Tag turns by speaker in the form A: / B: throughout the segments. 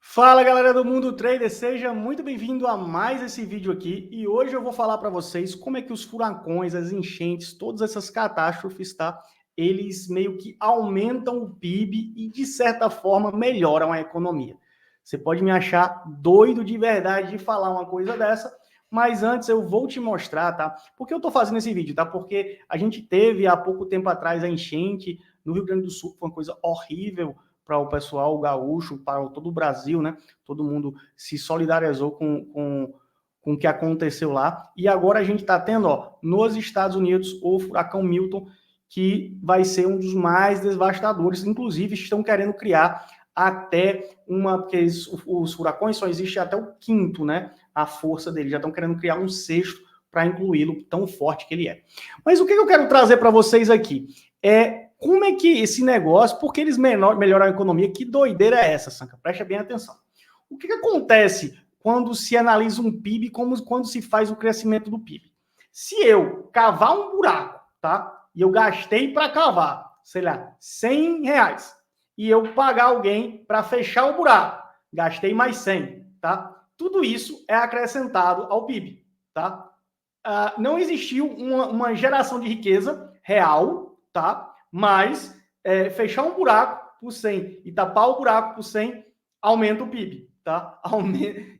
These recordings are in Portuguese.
A: Fala galera do Mundo Trader, seja muito bem-vindo a mais esse vídeo aqui e hoje eu vou falar para vocês como é que os furacões, as enchentes, todas essas catástrofes, tá? Eles meio que aumentam o PIB e de certa forma melhoram a economia. Você pode me achar doido de verdade de falar uma coisa dessa, mas antes eu vou te mostrar, tá? Por que eu tô fazendo esse vídeo, tá? Porque a gente teve há pouco tempo atrás a enchente no Rio Grande do Sul, que foi uma coisa horrível para o pessoal o gaúcho, para todo o Brasil, né? Todo mundo se solidarizou com o que aconteceu lá. E agora a gente está tendo, ó, nos Estados Unidos, o furacão Milton, que vai ser um dos mais devastadores. Inclusive, estão querendo criar até uma, porque os furacões só existem até o quinto, né? A força dele. Já estão querendo criar um sexto para incluí-lo, tão forte que ele é. Mas o que eu quero trazer para vocês aqui é como é que esse negócio, porque eles melhoram a economia, que doideira é essa, Sanca? Presta bem atenção. O que acontece quando se analisa um PIB, como quando se faz o crescimento do PIB? Se eu cavar um buraco, tá? E eu gastei para cavar, sei lá, R$ 100, e eu pagar alguém para fechar o buraco, gastei mais 100, tá? Tudo isso é acrescentado ao PIB, tá? Não existiu uma geração de riqueza real, tá? Mas fechar um buraco por 100 e tapar o buraco por 100 aumenta o PIB, tá?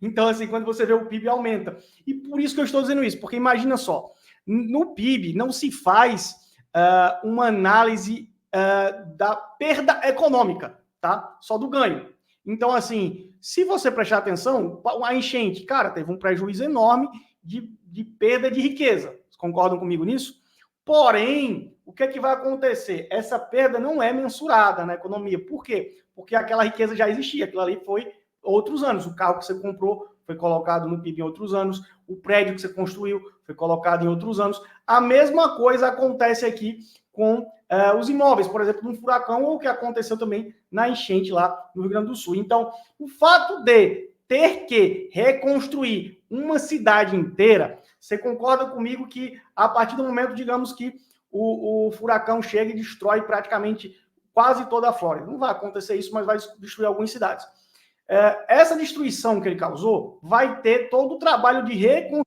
A: Então, assim, quando você vê o PIB, aumenta. E por isso que eu estou dizendo isso, porque imagina só, no PIB não se faz uma análise da perda econômica, tá? Só do ganho. Então, assim, se você prestar atenção, a enchente, cara, teve um prejuízo enorme de perda de riqueza. Vocês concordam comigo nisso? Porém, o que é que vai acontecer? Essa perda não é mensurada na economia. Por quê? Porque aquela riqueza já existia, aquilo ali foi outros anos. O carro que você comprou foi colocado no PIB em outros anos, o prédio que você construiu foi colocado em outros anos. A mesma coisa acontece aqui com os imóveis, por exemplo, no furacão, ou o que aconteceu também na enchente lá no Rio Grande do Sul. Então, o fato de ter que reconstruir uma cidade inteira, você concorda comigo que a partir do momento, digamos que o furacão chega e destrói praticamente quase toda a Flórida. Não vai acontecer isso, mas vai destruir algumas cidades. Essa destruição que ele causou vai ter todo o trabalho de reconstrução.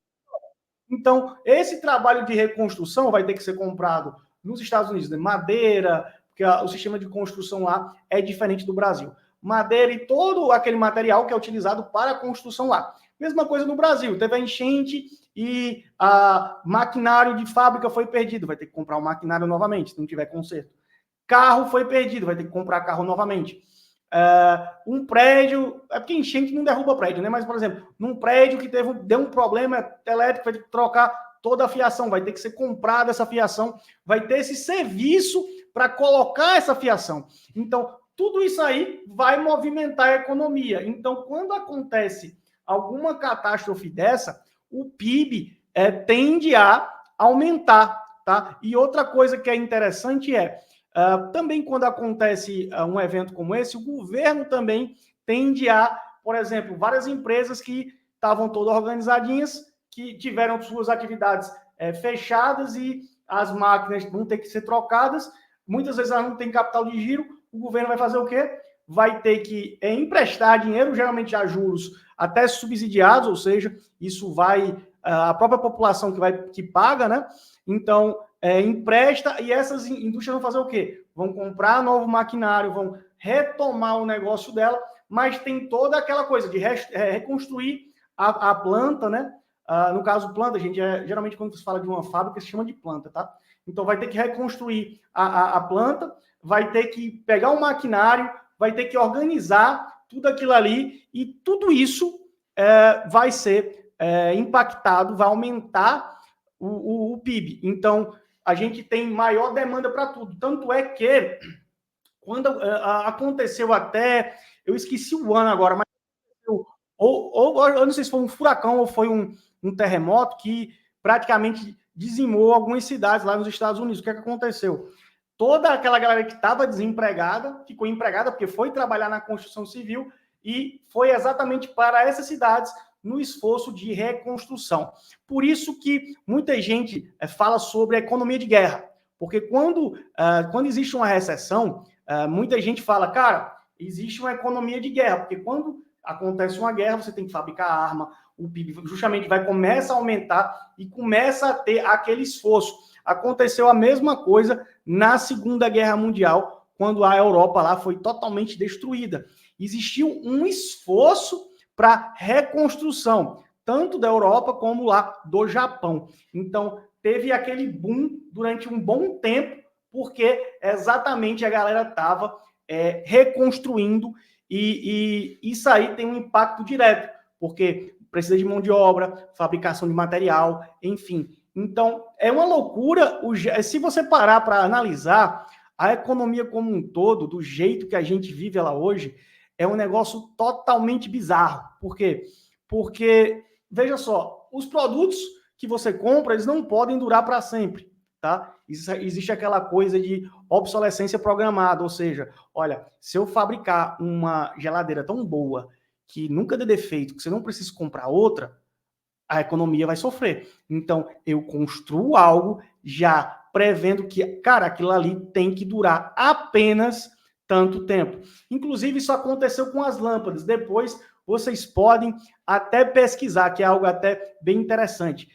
A: Então, esse trabalho de reconstrução vai ter que ser comprado nos Estados Unidos, né? Madeira, porque o sistema de construção lá é diferente do Brasil. Madeira e todo aquele material que é utilizado para a construção lá. Mesma coisa no Brasil, teve a enchente e a maquinário de fábrica foi perdido, vai ter que comprar o maquinário novamente, se não tiver conserto. Carro foi perdido, vai ter que comprar carro novamente. Um prédio, é porque enchente não derruba prédio, né? Mas, por exemplo, num prédio que deu um problema elétrico, vai ter que trocar toda a fiação, vai ter que ser comprada essa fiação, vai ter esse serviço para colocar essa fiação. Então, tudo isso aí vai movimentar a economia. Então, quando acontece alguma catástrofe dessa, o PIB tende a aumentar, tá? E outra coisa que é interessante também quando acontece um evento como esse, o governo também tende a, por exemplo, várias empresas que estavam todas organizadinhas, que tiveram suas atividades fechadas e as máquinas vão ter que ser trocadas, muitas vezes elas não têm capital de giro, o governo vai fazer o quê? Vai ter que emprestar dinheiro, geralmente a juros até subsidiados, ou seja, isso vai a própria população que paga, né? Então, empresta e essas indústrias vão fazer o quê? Vão comprar novo maquinário, vão retomar o negócio dela, mas tem toda aquela coisa de reconstruir a planta, né? No caso, planta, a gente geralmente quando se fala de uma fábrica, se chama de planta, tá? Então vai ter que reconstruir a planta, vai ter que pegar um maquinário, vai ter que organizar tudo aquilo ali e tudo isso vai ser impactado, vai aumentar o PIB. Então, a gente tem maior demanda para tudo. Tanto é que, quando aconteceu até, eu esqueci o ano agora, mas eu não sei se foi um furacão ou foi um terremoto que praticamente dizimou algumas cidades lá nos Estados Unidos. O que aconteceu? Toda aquela galera que estava desempregada ficou empregada porque foi trabalhar na construção civil e foi exatamente para essas cidades no esforço de reconstrução. Por isso que muita gente fala sobre a economia de guerra, porque quando existe uma recessão, muita gente fala, cara, existe uma economia de guerra, porque quando acontece uma guerra, você tem que fabricar arma, o PIB justamente começa a aumentar e começa a ter aquele esforço. Aconteceu a mesma coisa na Segunda Guerra Mundial, quando a Europa lá foi totalmente destruída. Existiu um esforço para reconstrução, tanto da Europa como lá do Japão. Então, teve aquele boom durante um bom tempo, porque exatamente a galera estava reconstruindo e isso aí tem um impacto direto, porque precisa de mão de obra, fabricação de material, enfim. Então, é uma loucura. Se você parar para analisar a economia como um todo, do jeito que a gente vive ela hoje, é um negócio totalmente bizarro. Por quê? Porque, veja só, os produtos que você compra, eles não podem durar para sempre, tá? Existe aquela coisa de obsolescência programada, ou seja, olha, se eu fabricar uma geladeira tão boa que nunca dê defeito, que você não precisa comprar outra, a economia vai sofrer. Então, eu construo algo já prevendo que, cara, aquilo ali tem que durar apenas tanto tempo. Inclusive, isso aconteceu com as lâmpadas. Depois, vocês podem até pesquisar, que é algo até bem interessante.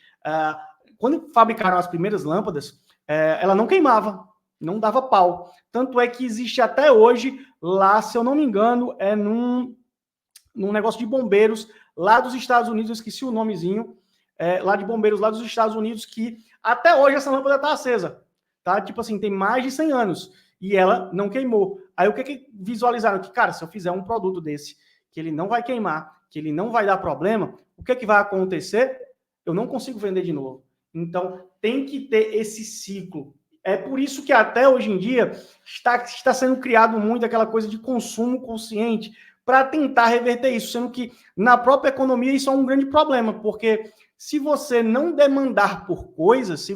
A: Quando fabricaram as primeiras lâmpadas, ela não queimava, não dava pau. Tanto é que existe até hoje, lá, se eu não me engano, num negócio de bombeiros lá dos Estados Unidos, eu esqueci o nomezinho, lá de bombeiros lá dos Estados Unidos, que até hoje essa lâmpada está acesa, tá? Tipo assim, tem mais de 100 anos e ela não queimou. Aí o que visualizaram? Que, cara, se eu fizer um produto desse, que ele não vai queimar, que ele não vai dar problema, o que vai acontecer? Eu não consigo vender de novo. Então, tem que ter esse ciclo. É por isso que até hoje em dia está sendo criado muito aquela coisa de consumo consciente, para tentar reverter isso, sendo que na própria economia isso é um grande problema, porque se você não demandar por coisas,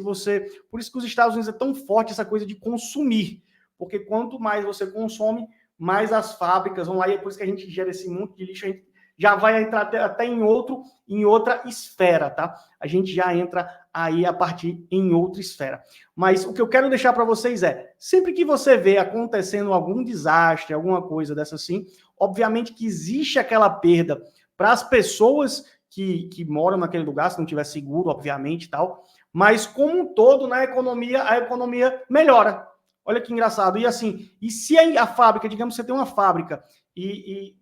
A: por isso que os Estados Unidos é tão forte essa coisa de consumir, porque quanto mais você consome, mais as fábricas vão lá, e é por isso que a gente gera esse monte de lixo, a gente já vai entrar até em outra esfera, tá? A gente já entra aí a partir em outra esfera. Mas o que eu quero deixar para vocês sempre que você vê acontecendo algum desastre, alguma coisa dessa assim, obviamente que existe aquela perda para as pessoas que moram naquele lugar, se não tiver seguro, obviamente, tal. Mas como um todo, na economia, a economia melhora. Olha que engraçado. E assim, e se a fábrica, digamos que você tem uma fábrica,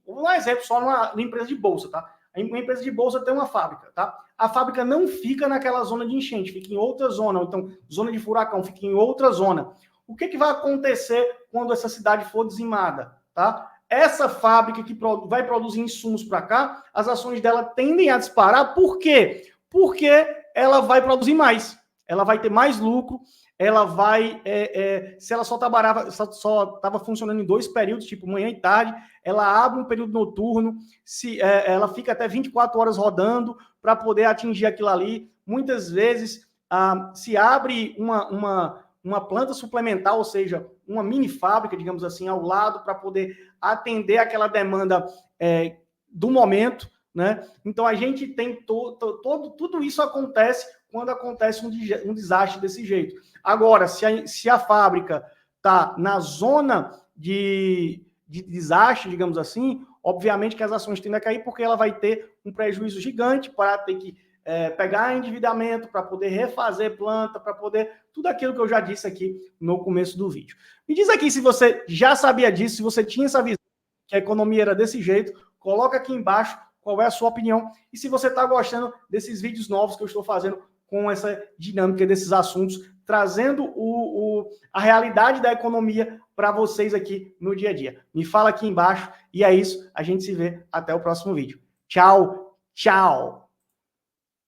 A: um exemplo só numa empresa de bolsa, tá? Uma empresa de bolsa tem uma fábrica, tá? A fábrica não fica naquela zona de enchente, fica em outra zona, ou então zona de furacão, fica em outra zona. O que vai acontecer quando essa cidade for dizimada, tá? Essa fábrica que vai produzir insumos para cá, as ações dela tendem a disparar. Por quê? Porque ela vai produzir mais, ela vai ter mais lucro, ela vai, se ela só estava funcionando em 2 períodos, tipo manhã e tarde, ela abre um período noturno, ela fica até 24 horas rodando para poder atingir aquilo ali. Muitas vezes se abre uma planta suplementar, ou seja, uma mini fábrica, digamos assim, ao lado para poder atender aquela demanda do momento, né? Então a gente tem tudo isso acontece quando acontece um desastre desse jeito. Agora, se a fábrica está na zona de desastre, digamos assim, obviamente que as ações tendem a cair porque ela vai ter um prejuízo gigante para ter que pegar endividamento, para poder refazer planta, para poder... Tudo aquilo que eu já disse aqui no começo do vídeo. Me diz aqui se você já sabia disso, se você tinha essa visão que a economia era desse jeito, coloca aqui embaixo qual é a sua opinião e se você está gostando desses vídeos novos que eu estou fazendo com essa dinâmica desses assuntos, trazendo a realidade da economia para vocês aqui no dia a dia. Me fala aqui embaixo e é isso, a gente se vê até o próximo vídeo. Tchau, tchau!